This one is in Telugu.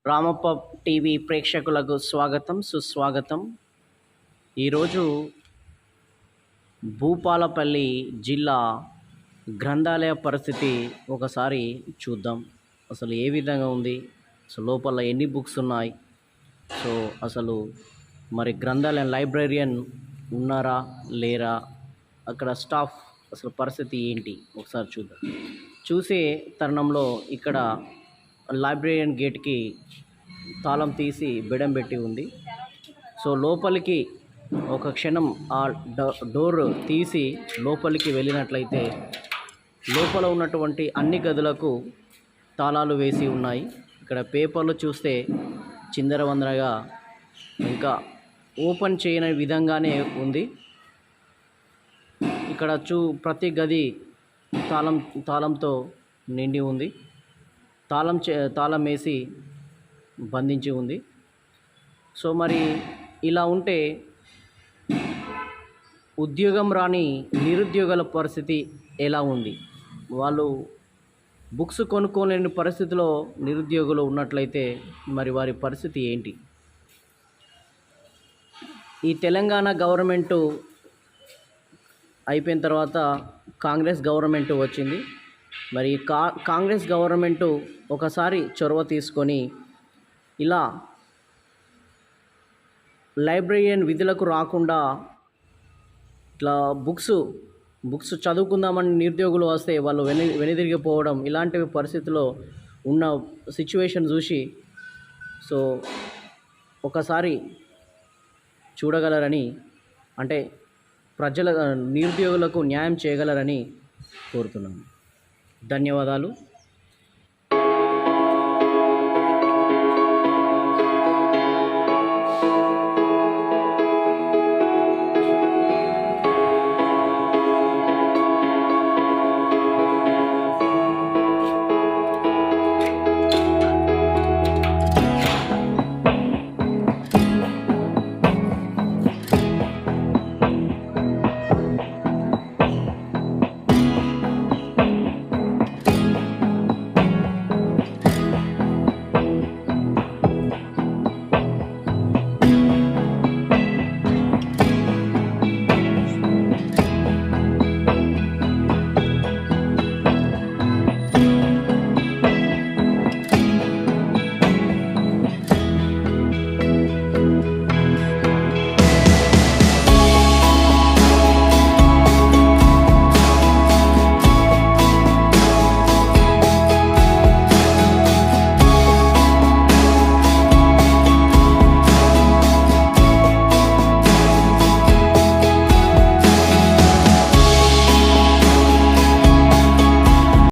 రామప్ప టీవీ ప్రేక్షకులకు స్వాగతం సుస్వాగతం. ఈరోజు భూపాలపల్లి జిల్లా గ్రంథాలయ పరిస్థితి ఒకసారి చూద్దాం. అసలు ఏ విధంగా ఉంది, అసలు లోపల ఎన్ని బుక్స్ ఉన్నాయి, సో అసలు మరి గ్రంథాలయం లైబ్రేరియన్ ఉన్నారా లేరా, అక్కడ స్టాఫ్ అసలు పరిస్థితి ఏంటి ఒకసారి చూద్దాం. చూసే తరుణంలో ఇక్కడ లైబ్రేరియన్ గేట్కి తాళం తీసి బెడం పెట్టి ఉంది. సో లోపలికి ఒక క్షణం ఆ డోర్ తీసి లోపలికి వెళ్ళినట్లయితే లోపల ఉన్నటువంటి అన్ని గదులకు తాళాలు వేసి ఉన్నాయి. ఇక్కడ పేపర్లు చూస్తే చిందరవందరగా ఇంకా ఓపెన్ చేయని విధంగానే ఉంది. ఇక్కడ ప్రతి గది తాళంతో నిండి ఉంది. తాళం వేసి బంధించి ఉంది. సో మరి ఇలా ఉంటే ఉద్యోగం రాని నిరుద్యోగుల పరిస్థితి ఎలా ఉంది? వాళ్ళు బుక్స్ కొనుక్కోలేని పరిస్థితిలో నిరుద్యోగులు ఉన్నట్లయితే మరి వారి పరిస్థితి ఏంటి? ఈ తెలంగాణ గవర్నమెంటు అయిపోయిన తర్వాత కాంగ్రెస్ గవర్నమెంటు వచ్చింది. మరి కాంగ్రెస్ గవర్నమెంటు ఒకసారి చొరవ తీసుకొని ఇలా లైబ్రేరియన్ విధులకు రాకుండా ఇట్లా బుక్స్ చదువుకుందామని నిరుద్యోగులు వస్తే వాళ్ళు వెనుదిరిగిపోవడం, ఇలాంటి పరిస్థితిలో ఉన్న సిచ్యువేషన్ చూసి సో ఒకసారి చూడగలరని, అంటే నిరుద్యోగులకు న్యాయం చేయగలరని కోరుతున్నాను. ధన్యవాదాలు.